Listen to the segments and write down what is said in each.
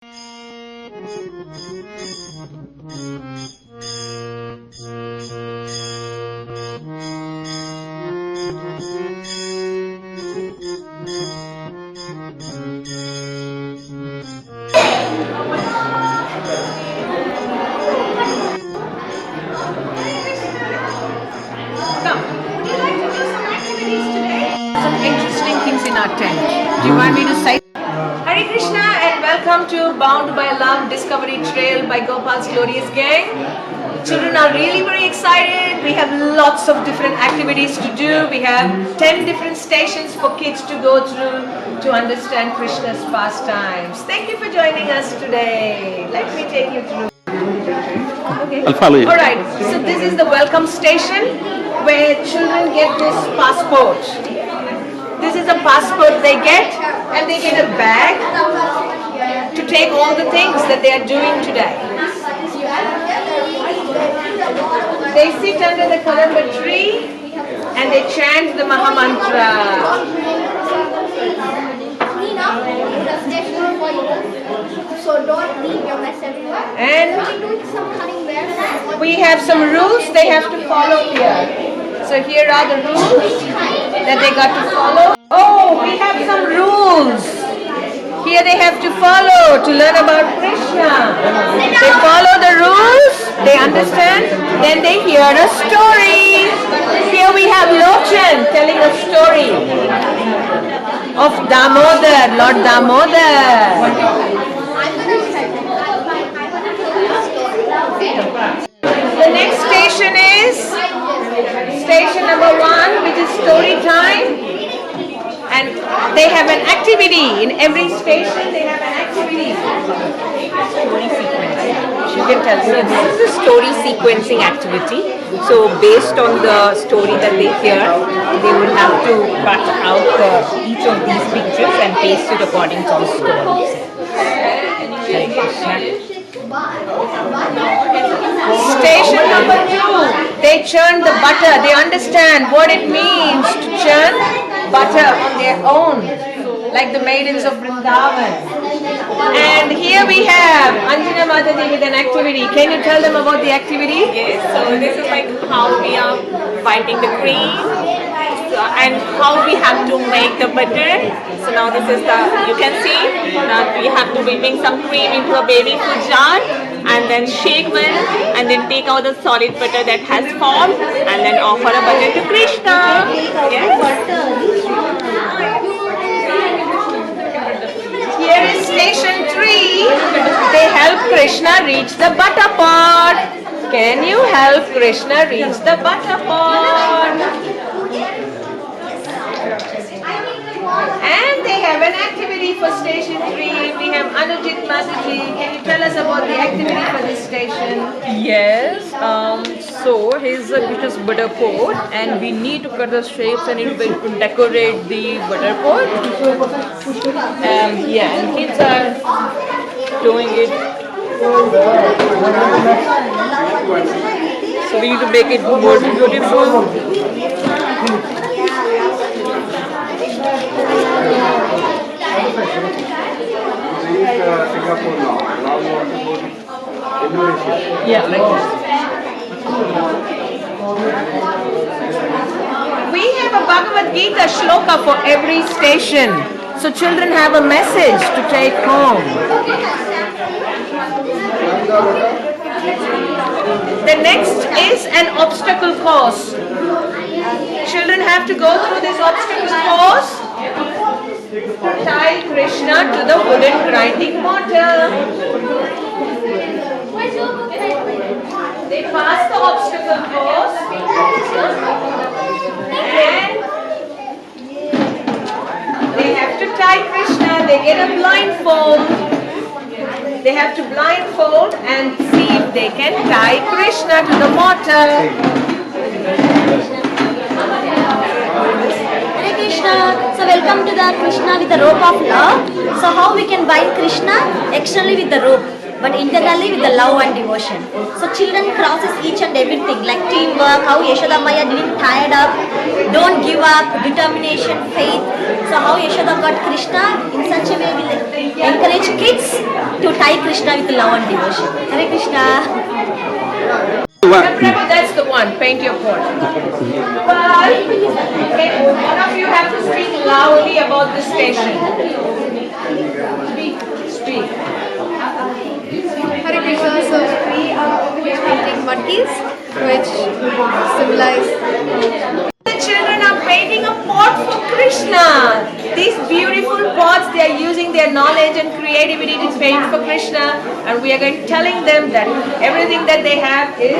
Would you like to do some activities today? Some interesting things in our tent. Do you want me to say? Hare Krishna and welcome to Bound by Love Discovery Trail by Gopal's Glorious Gang. Children are really very excited. We have lots of different activities to do. We have 10 different stations for kids to go through to understand Krishna's pastimes. Thank you for joining us today. Let me take you through. Okay. I'll follow you. Alright, so this is the welcome station where children get this passport. This is a passport they get, and they get a bag to take all the things that they are doing today. They sit under the Kadamba tree and they chant the Mahamantra. So don't leave your mess everywhere. And we have some rules they have to follow here. So here are the rules that they got to follow. Oh, we have some rules. Here they have to follow to learn about Krishna. They follow the rules, they understand, then they hear a story. Here we have Lochan telling a story of Damodar, Lord Damodar. The next station is station number 1, which is story time. And they have an activity. In every station they have an activity. Story sequencing. You can tell me. This is a story sequencing activity. So based on the story that they hear, they would have to cut out each of these pictures and paste it according to the story. Station number 2, they churn the butter. They understand what it means to churn butter on their own, like the maidens of Vrindavan. And here we have Anjana Mataji with an activity. Can you tell them about the activity? Yes, so this is like how we are biting the cream and how we have to make the butter. So now this is the, you can see that we have to be whipping some cream into a baby food jar and then shake well and then take out the solid butter that has formed and then offer a butter to Krishna. Yes. Here is station 3. They help Krishna reach the butter pot. Can you help Krishna reach the butter pot? And they have an activity for station 3. We have Anujit Mataji. Can you tell us about the activity for this station? Yes, so here's a Krishna's butter pot and we need to cut the shapes and it will decorate the butter pot. And kids are doing it. So we need to make it more beautiful. Singapore now you want to go to Indonesia. Yeah, like this. We have a Bhagavad Gita shloka for every station. So children have a message to take home. The next is an obstacle course. Children have to go through this obstacle course to tie Krishna to the wooden grinding mortar. They pass the obstacle course and they have to tie Krishna. They get a blindfold. They have to blindfold and see if they can tie Krishna to the mortar. Hare Krishna. So welcome to the Krishna with the rope of love. So how we can bind Krishna? Externally with the rope. but internally with the love and devotion. So children crosses each and everything like teamwork, how Yashoda Maya didn't tired up, don't give up, determination, faith. So how Yashoda got Krishna in such a way we encourage kids to tie Krishna with love and devotion. Hare Krishna. Prabhu, that's the one. Paint your pot. Okay, one of you have to speak loudly about the station. Speak. Hare Krishna, so we are painting monkeys, which symbolize. The children are painting a pot for Krishna. These beautiful pots, they are using their knowledge and creativity to paint for Krishna, and we are going telling them that everything that they have is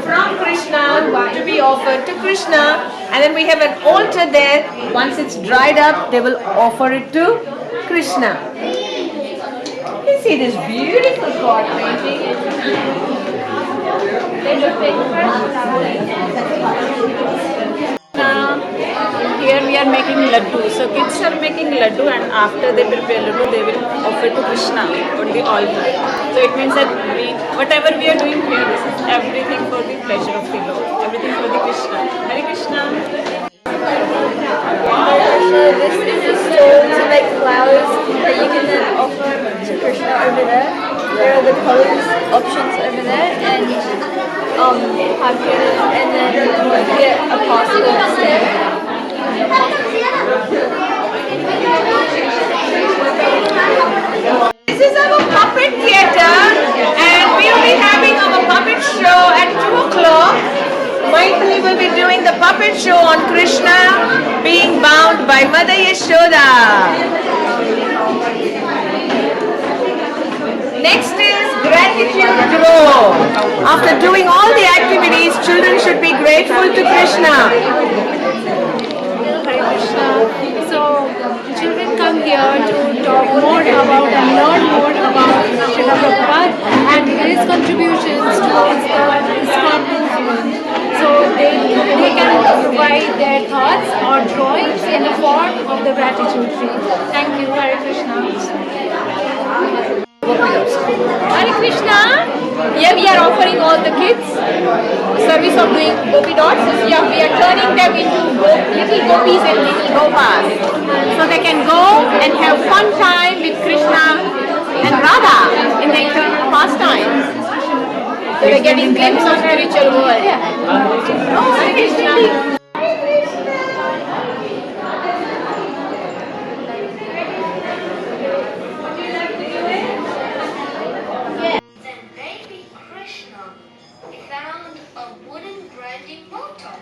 from Krishna to be offered to Krishna, and then we have an altar there. Once it's dried up, they will offer it to Krishna. You see this beautiful pot painting. Here we are making laddu. So kids are making laddu, and after they prepare laddu, they will offer to Krishna on the altar. So it means that whatever we are doing here, this is everything for the pleasure of the Lord, everything for the Krishna. Hare Krishna. This is a stone to make flowers that you can then offer to Krishna over there. There are the colors options over there, and pumpkins, and then you get a parcel of stamp. This is our puppet theatre, and we will be having our puppet show at 2 o'clock. Maithili will be doing the puppet show on Krishna being bound by Mother Yashoda. Next is gratitude grow. After doing all the activities, children should be grateful to Krishna. Hare Krishna. So children come here to talk more about and learn more about Srila Prabhupada and his contributions towards the ISKCON movement. So they can provide their thoughts or drawings in the form of the gratitude tree. Thank you, Hare Krishna. Hare Krishna. Here we are offering all the kids service of doing gopi dots. So yeah, we are turning them into little gopis and little gopas. So they can go and have fun time with Krishna and Radha in the eternal pastimes. So we're getting glimpse of spiritual world. Oh, Hare Krishna. Baby Krishna found a wooden grinding motor,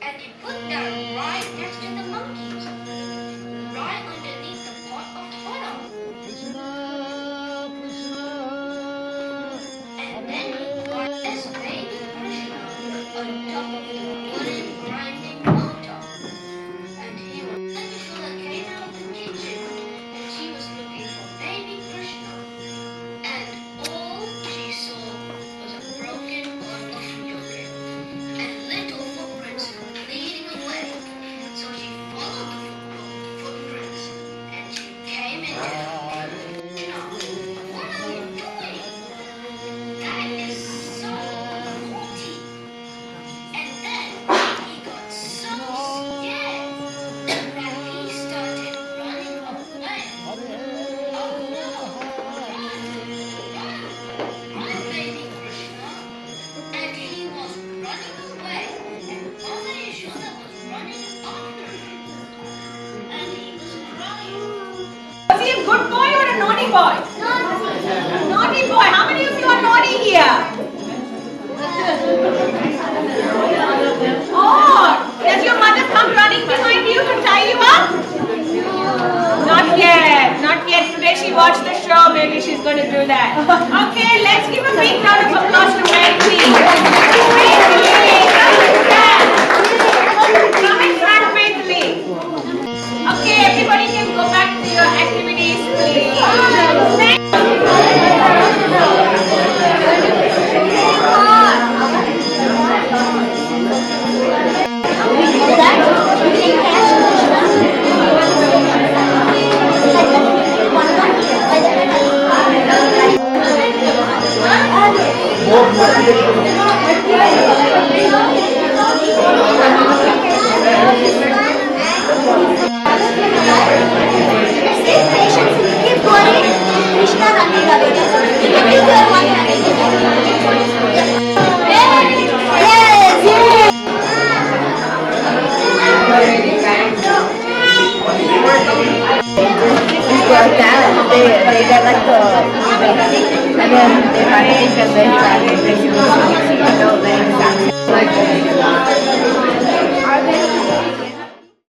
and he put that right next to the monkeys, right underneath the pot of fodder. And then he got this baby Krishna on top of the wooden grinding motor, and he was Shula came out of the kitchen, and she was looking for baby Krishna. And all she saw was a broken pot of yogurt and little footprints leading away. So she followed the footprints and she came into Krishna. What are you doing? That is so naughty. And then he got so scared that he started running away. Oh no! Run, baby Krishna. And he was running away, and Mother Yashoda was running after him. And he was crying. Was he a good boy or a naughty boy? Naughty boy. How many of you are naughty here? Oh, does your mother come running behind you to tie you up? Not yet. Not yet. Today she watched the show. Maybe she's going to do that. Okay, let's give a big round of applause to Maithili. Come in front, Maithili. Okay, everybody can go back to your activities, please. dance. They get like the basic, and then they practice and then try.